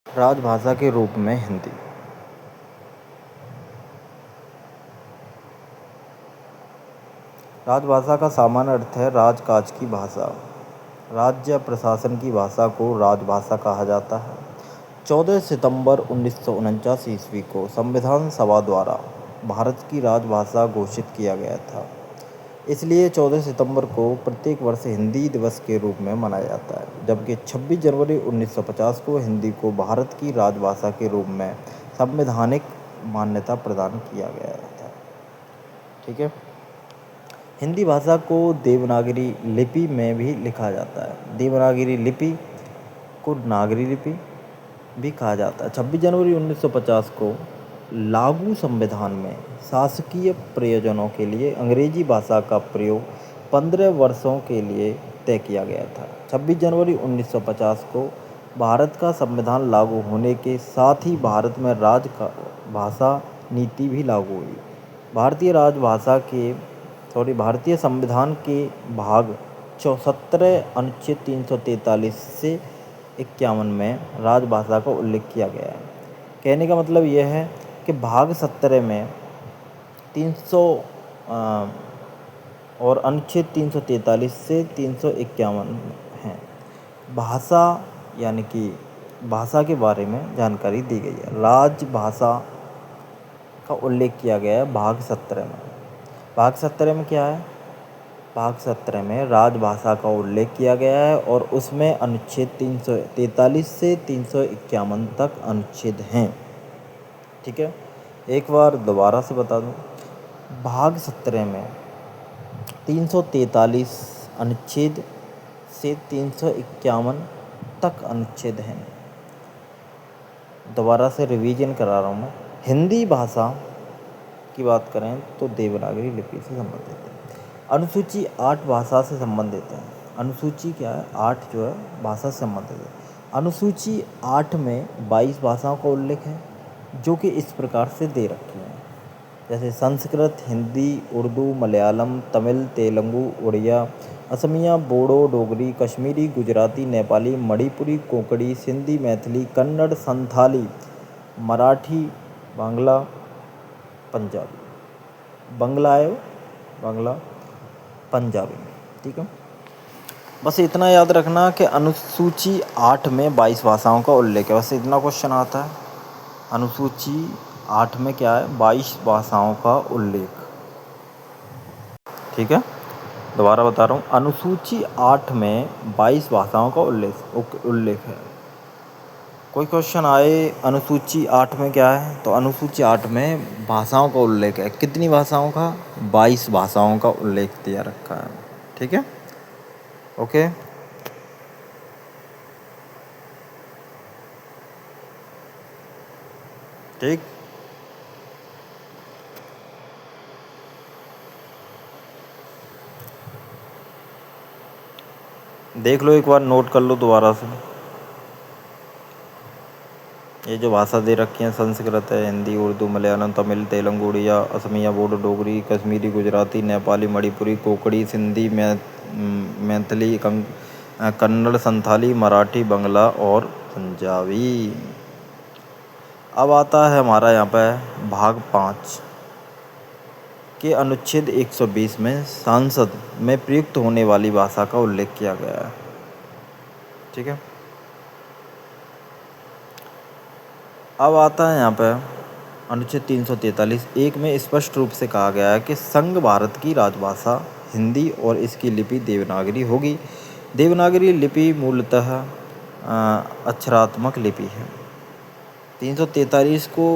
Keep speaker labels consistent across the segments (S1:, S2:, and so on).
S1: राजभाषा के रूप में हिंदी। राजभाषा का सामान्य अर्थ है राजकाज की भाषा। राज्य प्रशासन की भाषा को राजभाषा कहा जाता है। 14 सितंबर 1949 ईस्वी को संविधान सभा द्वारा भारत की राजभाषा घोषित किया गया था। इसलिए 14 सितंबर को प्रत्येक वर्ष हिंदी दिवस के रूप में मनाया जाता है, जबकि 26 जनवरी 1950 को हिंदी को भारत की राजभाषा के रूप में संवैधानिक मान्यता प्रदान किया गया था। ठीक है। हिंदी भाषा को देवनागरी लिपि में भी लिखा जाता है। देवनागरी लिपि को नागरी लिपि भी कहा जाता है। 26 जनवरी 1950 को लागू संविधान में शासकीय प्रयोजनों के लिए अंग्रेजी भाषा का प्रयोग 15 वर्षों के लिए तय किया गया था। 26 जनवरी 1950 को भारत का संविधान लागू होने के साथ ही भारत में भाषा नीति भी लागू हुई। भारतीय संविधान के भाग 17 अनुच्छेद 343 से 51 में राजभाषा का उल्लेख किया गया है। कहने का मतलब यह है कि भाग 17 में 300 और अनुच्छेद 343 से 351 हैं। भाषा यानी कि भाषा के बारे में जानकारी दी गई है। राजभाषा का उल्लेख किया गया है भाग 17 में। भाग 17 में क्या है? भाग 17 में राजभाषा का उल्लेख किया गया है और उसमें अनुच्छेद 343 से 351 तक अनुच्छेद हैं। ठीक है, एक बार दोबारा से बता दूं। भाग 17 में 343 अनुच्छेद से 351 तक अनुच्छेद हैं। दोबारा से रिवीजन करा रहा हूँ मैं। हिंदी भाषा की बात करें तो देवनागरी लिपि से संबंधित है। अनुसूची 8 भाषा से संबंधित है। अनुसूची क्या है? 8 जो है भाषा से संबंधित है। अनुसूची 8 में 22 भाषाओं का उल्लेख है, जो कि इस प्रकार से दे रखी हैं, जैसे संस्कृत, हिंदी, उर्दू, मलयालम, तमिल, तेलुगु, उड़िया, असमिया, बोडो, डोगरी, कश्मीरी, गुजराती, नेपाली, मणिपुरी, कोंकणी, सिंधी, मैथिली, कन्नड़, संथाली, मराठी, बांग्ला, पंजाबी। ठीक है, बस इतना याद रखना कि अनुसूची 8 में 22 भाषाओं का उल्लेख है। बस इतना क्वेश्चन आता है, अनुसूची 8 में क्या है? 22 भाषाओं का उल्लेख। ठीक है, दोबारा बता रहा हूँ, अनुसूची 8 में 22 भाषाओं का उल्लेख है। कोई क्वेश्चन आए अनुसूची 8 में क्या है, तो अनुसूची 8 में भाषाओं का उल्लेख है। कितनी भाषाओं का? 22 भाषाओं का उल्लेख दिया रखा है। ठीक है, ओके। ठीक, देख लो एक बार, नोट कर लो दोबारा से। ये जो भाषा दे रखी है, संस्कृत है, हिंदी, उर्दू, मलयालम, तमिल, तेलुगु, उड़िया, असमिया, बोडो, डोगरी, कश्मीरी, गुजराती, नेपाली, मणिपुरी, कोंकणी, सिंधी, मैथिली, कन्नड़, संथाली, मराठी, बांग्ला और पंजाबी। अब आता है हमारा यहाँ पे भाग 5 के अनुच्छेद 120 में संसद में प्रयुक्त होने वाली भाषा का उल्लेख किया गया है। ठीक है, अब आता है यहाँ पे अनुच्छेद 343 1 में स्पष्ट रूप से कहा गया है कि संघ भारत की राजभाषा हिंदी और इसकी लिपि देवनागरी होगी। देवनागरी लिपि मूलतः अक्षरात्मक लिपि है। 343 को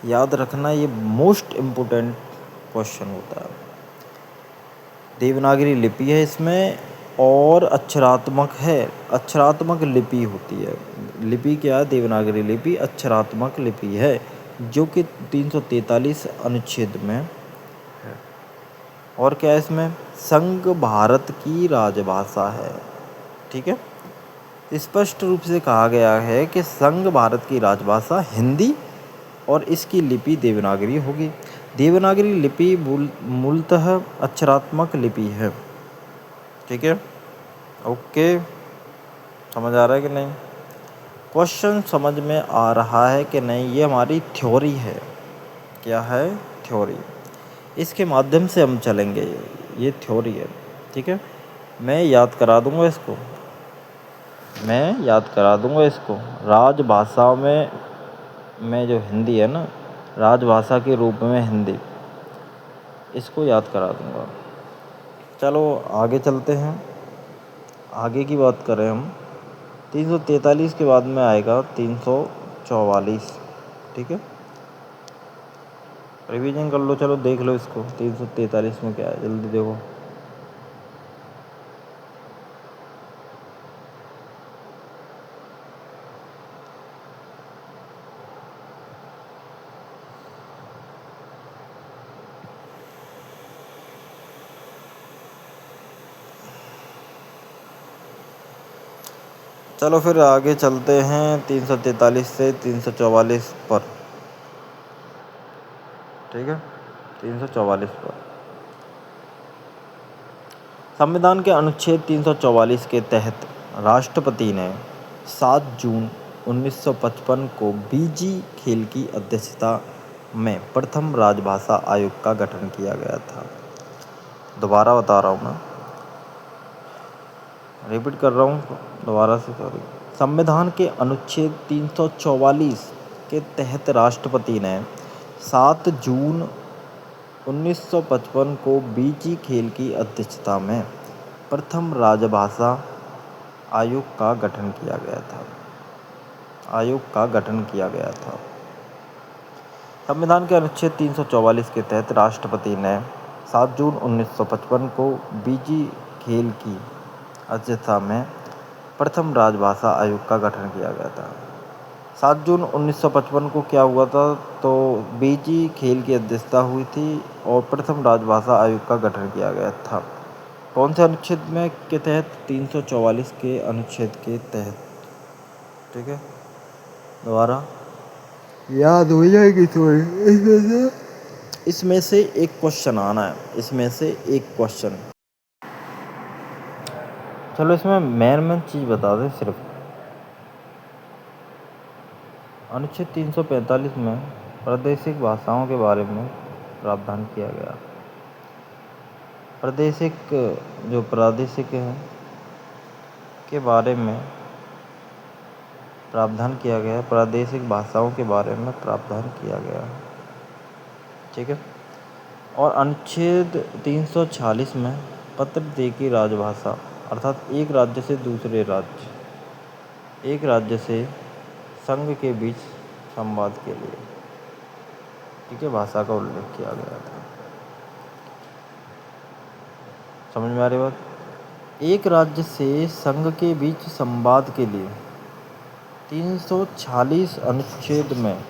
S1: याद रखना, ये मोस्ट इम्पोर्टेंट क्वेश्चन होता है। देवनागरी लिपि है इसमें और अक्षरात्मक है, अक्षरात्मक लिपि होती है। लिपि क्या है? देवनागरी लिपि अक्षरात्मक लिपि है, जो कि 343 अनुच्छेद में है। और क्या है इसमें? संघ भारत की राजभाषा है। ठीक है, स्पष्ट रूप से कहा गया है कि संघ भारत की राजभाषा हिंदी और इसकी लिपि देवनागरी होगी। देवनागरी लिपि मूलतः अक्षरात्मक लिपि है। ठीक है, ओके, समझ आ रहा है कि नहीं? क्वेश्चन समझ में आ रहा है कि नहीं? ये हमारी थ्योरी है। क्या है? थ्योरी। इसके माध्यम से हम चलेंगे। ये थ्योरी है, ठीक है। मैं याद करा दूंगा इसको। राजभाषा में जो हिंदी है ना, राजभाषा के रूप में हिंदी, इसको याद करा दूंगा। चलो आगे चलते हैं। आगे की बात करें हम, 343 के बाद में आएगा 344, ठीक है। रिवीजन कर लो, चलो देख लो इसको। 343 में क्या है, जल्दी देखो। चलो फिर आगे चलते हैं 343 से 344 पर, ठीक है। 344 पर संविधान के अनुच्छेद 344 के तहत राष्ट्रपति ने 7 जून 1955 को बीजी खेल की अध्यक्षता में प्रथम राजभाषा आयोग का गठन किया गया था। दोबारा बता रहा हूँ मैं, रिपीट कर रहा हूँ दोबारा से, सॉरी। संविधान के अनुच्छेद 344 के तहत राष्ट्रपति ने 7 जून 1955 को बीजी खेल की अध्यक्षता में प्रथम राजभाषा आयोग का गठन किया गया था। संविधान के अनुच्छेद 344 के तहत राष्ट्रपति ने 7 जून 1955 को बीजी खेल की अध्यक्षता में प्रथम राजभाषा आयोग का गठन किया गया था। 7 जून 1955 को क्या हुआ था? तो बीजी खेल की अध्यक्षता हुई थी और प्रथम राजभाषा आयोग का गठन किया गया था। कौन से अनुच्छेद में के तहत? 344 के अनुच्छेद के तहत, ठीक है। दोबारा याद हो जाएगी थोड़ी। इसमें से एक क्वेश्चन आना है, चलो इसमें मेन चीज़ बता दें सिर्फ। अनुच्छेद 345 में प्रादेशिक भाषाओं के बारे में प्रावधान किया गया। प्रादेशिक है के बारे में प्रावधान किया गया, प्रादेशिक भाषाओं के बारे में प्रावधान किया गया, ठीक है। और अनुच्छेद 346 में पत्र देखी राजभाषा, अर्थात एक राज्य से संघ के बीच संवाद के लिए, ठीक है, भाषा का उल्लेख किया गया था। समझ में आ रही बात? एक राज्य से संघ के बीच संवाद के लिए 346 अनुच्छेद में,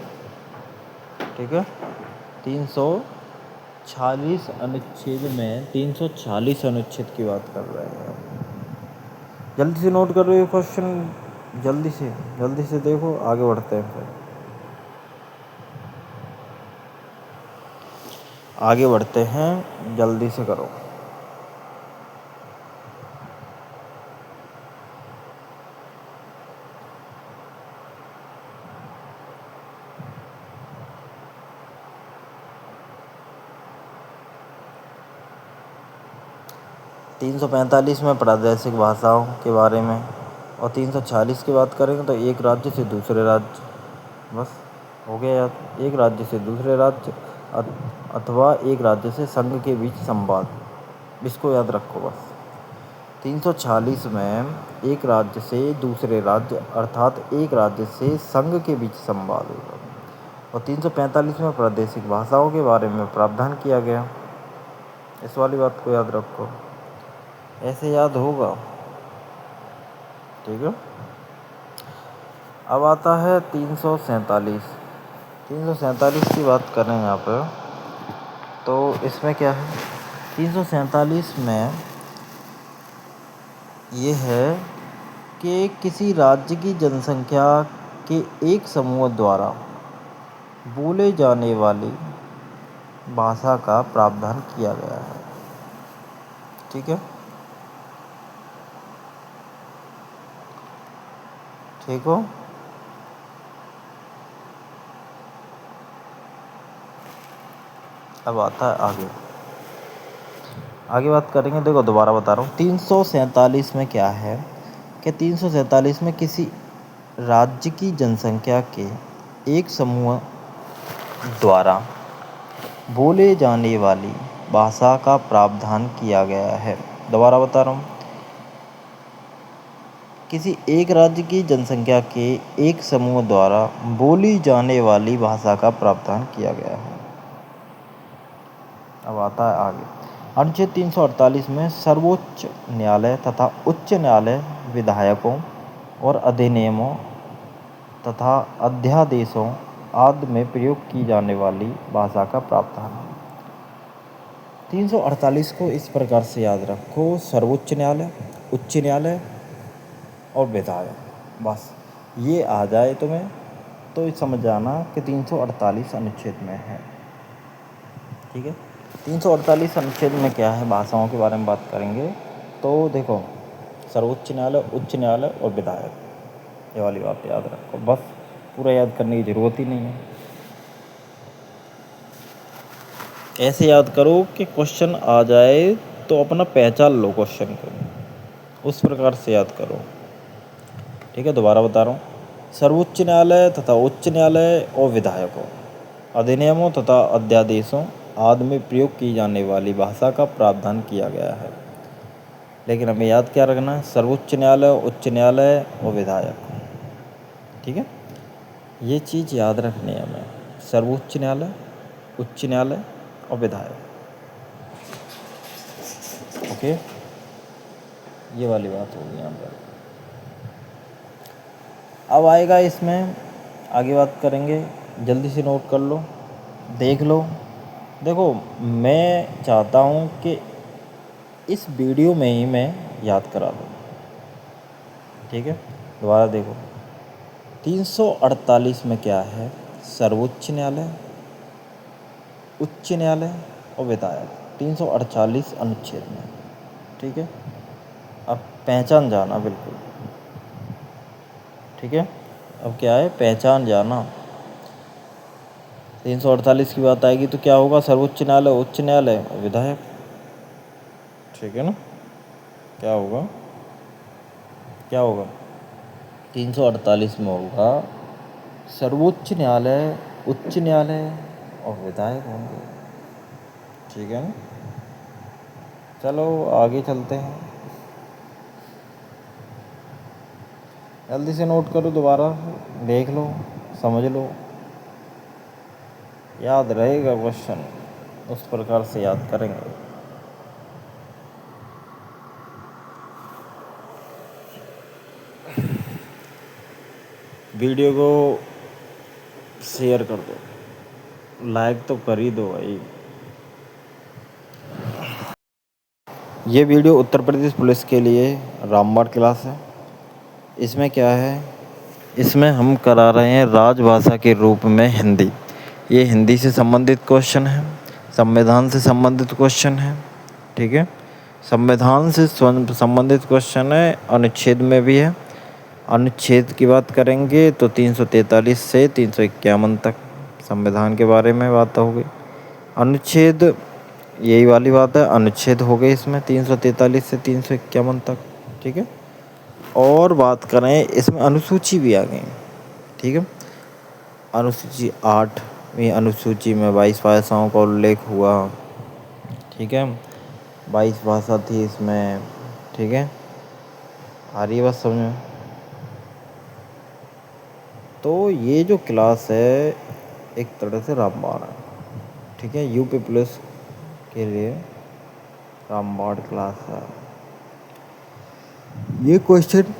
S1: ठीक है, 346 अनुच्छेद की बात कर रहे हैं। जल्दी से नोट कर रहे हो क्वेश्चन, जल्दी से देखो, आगे बढ़ते हैं फिर। आगे बढ़ते हैं, जल्दी से करो। तीन 345 में प्रादेशिक भाषाओं के बारे में, और 346 की बात करेंगे तो एक राज्य से दूसरे राज्य, बस हो गया याद। एक राज्य से दूसरे राज्य अथवा एक राज्य से संघ के बीच संवाद, इसको याद रखो बस। 346 में एक राज्य से दूसरे राज्य अर्थात एक राज्य से संघ के बीच संवाद होगा, और 345 में प्रादेशिक भाषाओं के बारे में प्रावधान किया गया। इस वाली बात को याद रखो, ऐसे याद होगा, ठीक है। अब आता है 347 की बात करें यहाँ पर, तो इसमें क्या है? 347 में ये है कि किसी राज्य की जनसंख्या के एक समूह द्वारा बोले जाने वाली भाषा का प्रावधान किया गया है, ठीक है। ठीक हो? अब आता है आगे। आगे बात करेंगे। देखो दोबारा बता रहा हूँ, 347 में क्या है कि 347 में किसी राज्य की जनसंख्या के एक समूह द्वारा बोले जाने वाली भाषा का प्रावधान किया गया है। दोबारा बता रहा हूँ, किसी एक राज्य की जनसंख्या के एक समूह द्वारा बोली जाने वाली भाषा का प्रावधान किया गया है। अब आता है आगे। अनुच्छेद 348 में सर्वोच्च न्यायालय तथा उच्च न्यायालय विधायकों और अधिनियमों तथा अध्यादेशों आदि में प्रयोग की जाने वाली भाषा का प्रावधान है। 348 को इस प्रकार से याद रखो, सर्वोच्च न्यायालय, उच्च न्यायालय और विधायक, बस ये आ जाए तुम्हें तो समझ जाना कि 348 अनुच्छेद में है। ठीक है, 348 अनुच्छेद में क्या है, भाषाओं के बारे में बात करेंगे। तो देखो, सर्वोच्च न्यायालय, उच्च न्यायालय और विधायक, ये वाली बात याद रखो, बस पूरा याद करने की ज़रूरत ही नहीं है। ऐसे याद करो कि क्वेश्चन आ जाए तो अपना पहचान लो क्वेश्चन को, उस प्रकार से याद करो। ठीक है, दोबारा बता रहा हूँ, सर्वोच्च न्यायालय तथा उच्च न्यायालय और विधायकों, अधिनियमों तथा अध्यादेशों आदि में प्रयोग की जाने वाली भाषा का प्रावधान किया गया है। लेकिन हमें याद क्या रखना है, सर्वोच्च न्यायालय, उच्च न्यायालय और विधायक। ठीक है, ये चीज़ याद रखनी है हमें, सर्वोच्च न्यायालय, उच्च न्यायालय और विधायक। ओके, ये वाली बात होगी यहाँ पर। अब आएगा इसमें, आगे बात करेंगे, जल्दी से नोट कर लो, देख लो। देखो, मैं चाहता हूँ कि इस वीडियो में ही मैं याद करा दूँ। ठीक है, दोबारा देखो, 348 में क्या है, सर्वोच्च न्यायालय, उच्च न्यायालय और विधायक, 348 अनुच्छेद में। ठीक है, अब पहचान जाना बिल्कुल। ठीक है, अब क्या है, पहचान जाना। 348 की बात आएगी तो क्या होगा, सर्वोच्च न्यायालय, उच्च न्यायालय और विधायक। ठीक है ना, क्या होगा, क्या होगा, 348 में होगा सर्वोच्च न्यायालय, उच्च न्यायालय और विधायक होंगे। ठीक है ना, चलो आगे चलते हैं, जल्दी से नोट करो, दोबारा देख लो, समझ लो, याद रहेगा क्वेश्चन, उस प्रकार से याद करेंगे। वीडियो को शेयर कर दो, लाइक तो कर ही दो भाई। ये वीडियो उत्तर प्रदेश पुलिस के लिए रामबाण क्लास है। इसमें क्या है, इसमें हम करा रहे हैं राजभाषा के रूप में हिंदी। ये हिंदी से संबंधित क्वेश्चन है, संविधान से संबंधित क्वेश्चन है। ठीक है, संविधान से संबंधित क्वेश्चन है, अनुच्छेद में भी है। अनुच्छेद की बात करेंगे तो 343 से 351 तक संविधान के बारे में बात होगी। अनुच्छेद, यही वाली बात है, अनुच्छेद हो गए इसमें 343 से 351 तक। ठीक है, और बात करें इसमें अनुसूची भी आ गई। ठीक है, अनुसूची 8वीं अनुसूची में 22 भाषाओं का उल्लेख हुआ। ठीक है, 22 भाषा थी इसमें। ठीक है, आ रही है बात समझ में। तो ये जो क्लास है एक तरह से रामबाण है। ठीक है, यूपी पुलिस के लिए रामबाण क्लास है। ये क्वेश्चन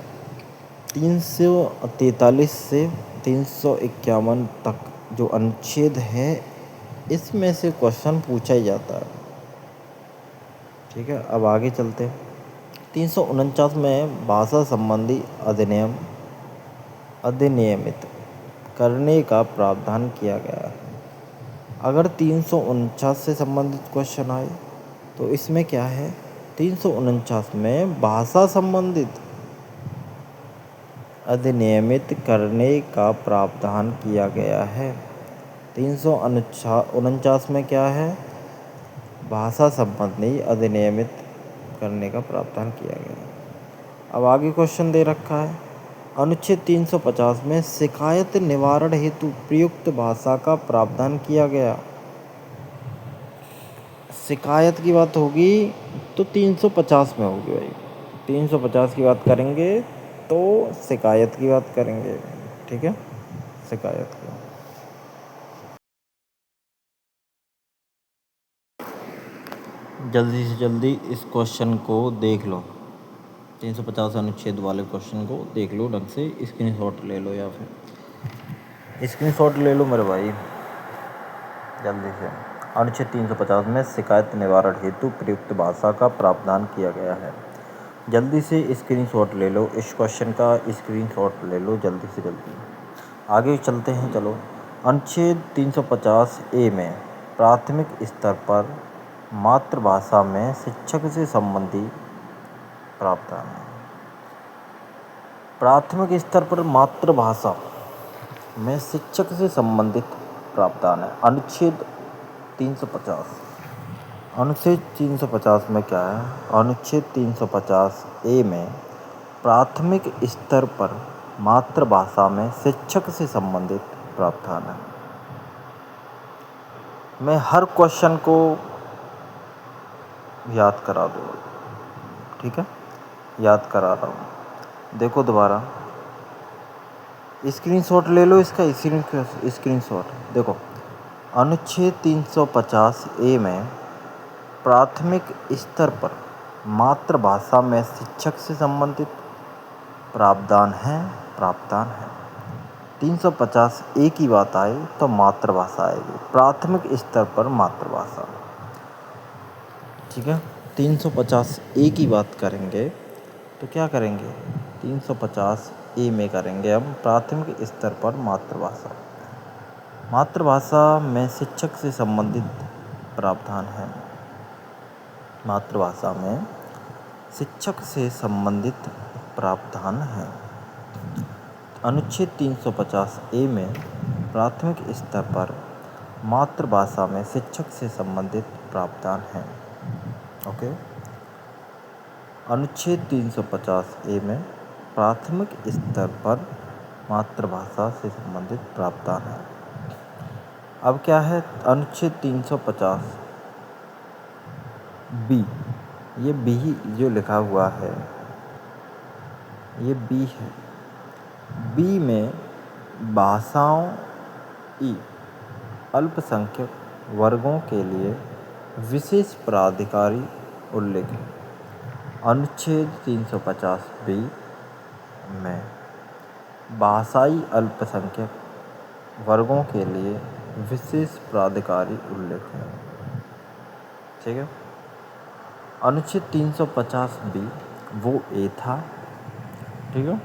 S1: 343 से 351 तक जो अनुच्छेद है, इसमें से क्वेश्चन पूछा ही जाता है। ठीक है, अब आगे चलते हैं। 349 में भाषा संबंधी अधिनियम अधिनियमित करने का प्रावधान किया गया है। अगर 349 से संबंधित क्वेश्चन आए तो इसमें क्या है, 349 में भाषा संबंधित अधिनियमित करने का प्रावधान किया गया है। 349 में क्या है, भाषा संबंधी अधिनियमित करने का प्रावधान किया गया। अब आगे क्वेश्चन दे रखा है, अनुच्छेद 350 में शिकायत निवारण हेतु प्रयुक्त भाषा का प्रावधान किया गया। शिकायत की बात होगी तो 350 में होगी भाई, 350 की बात करेंगे तो शिकायत की बात करेंगे, ठीक है, शिकायत की। जल्दी से जल्दी इस क्वेश्चन को देख लो, 350 अनुच्छेद वाले क्वेश्चन को देख लो ढंग से, स्क्रीनशॉट ले लो या फिर स्क्रीनशॉट ले लो मेरे भाई जल्दी से। अनुच्छेद 350 में शिकायत निवारण हेतु प्रयुक्त भाषा का प्रावधान किया गया है। जल्दी से स्क्रीनशॉट ले लो, इस क्वेश्चन का स्क्रीनशॉट ले लो जल्दी से जल्दी। आगे चलते हैं, चलो। अनुच्छेद 350 ए में प्राथमिक स्तर पर मातृभाषा में शिक्षक से संबंधित प्रावधान है। प्राथमिक स्तर पर मातृभाषा में शिक्षक से संबंधित प्रावधान है। अनुच्छेद 350, अनुच्छेद 350 में क्या है? अनुच्छेद 350 ए में प्राथमिक स्तर पर मातृभाषा में शिक्षक से संबंधित प्रावधान है। मैं हर क्वेश्चन को याद करा दूँ, ठीक है, याद करा रहा हूँ। देखो दोबारा स्क्रीनशॉट ले लो इसका, स्क्रीनशॉट देखो। अनुच्छेद 350 ए में प्राथमिक स्तर पर मातृभाषा में शिक्षक से संबंधित प्रावधान है। 350 ए की बात आए तो मातृभाषा आएगी, प्राथमिक स्तर पर मातृभाषा, ठीक है। 350 ए की बात करेंगे तो क्या करेंगे? 350 ए में करेंगे हम प्राथमिक स्तर पर मातृभाषा। मातृभाषा में शिक्षक से संबंधित प्रावधान है। मातृभाषा में शिक्षक से संबंधित प्रावधान है। अनुच्छेद 350 ए में प्राथमिक स्तर पर मातृभाषा में शिक्षक से संबंधित प्रावधान है। ओके, अनुच्छेद 350 ए में प्राथमिक स्तर पर मातृभाषा से संबंधित प्रावधान है। अब क्या है? अनुच्छेद 350 बी, ये बी जो लिखा हुआ है ये बी है। बी में भाषाओं ई अल्पसंख्यक वर्गों के लिए विशेष प्राधिकारी उल्लेख है। अनुच्छेद 350 बी में भाषाई अल्पसंख्यक वर्गों के लिए विशेष प्राधिकारी उल्लेख है, ठीक है। अनुच्छेद 350 बी वो ए था, ठीक है।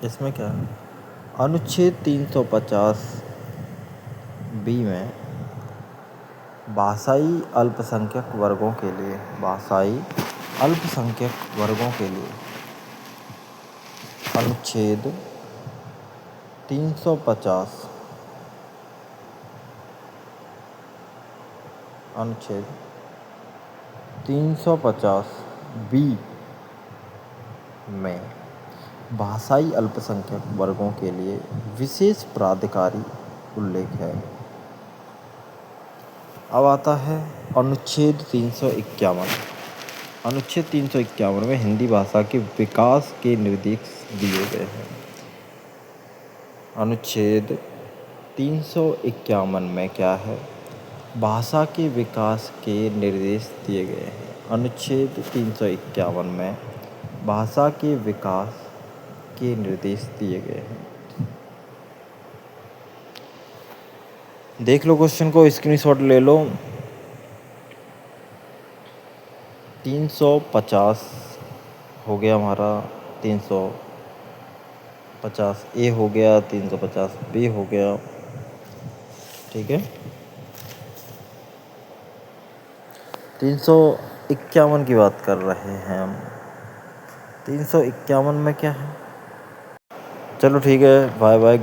S1: इसमें क्या है? अनुच्छेद 350 बी में भाषाई अल्पसंख्यक वर्गों के लिए, भाषाई अल्पसंख्यक वर्गों के लिए अनुच्छेद 350 अनुच्छेद 350 बी में भाषाई अल्पसंख्यक वर्गों के लिए विशेष प्राधिकारी उल्लेख है। अब आता है अनुच्छेद 351। अनुच्छेद 351 में हिंदी भाषा के विकास के निर्देश दिए गए हैं। अनुच्छेद 351 में क्या है? भाषा के विकास के निर्देश दिए गए हैं। अनुच्छेद 351 में भाषा के विकास के निर्देश दिए गए हैं। देख लो क्वेश्चन को, स्क्रीनशॉट ले लो। 350 हो गया हमारा, 350 ए हो गया, 350 बी हो गया, ठीक है। 351 की बात कर रहे हैं हम। 351 में क्या है? चलो ठीक है, बाय बाय।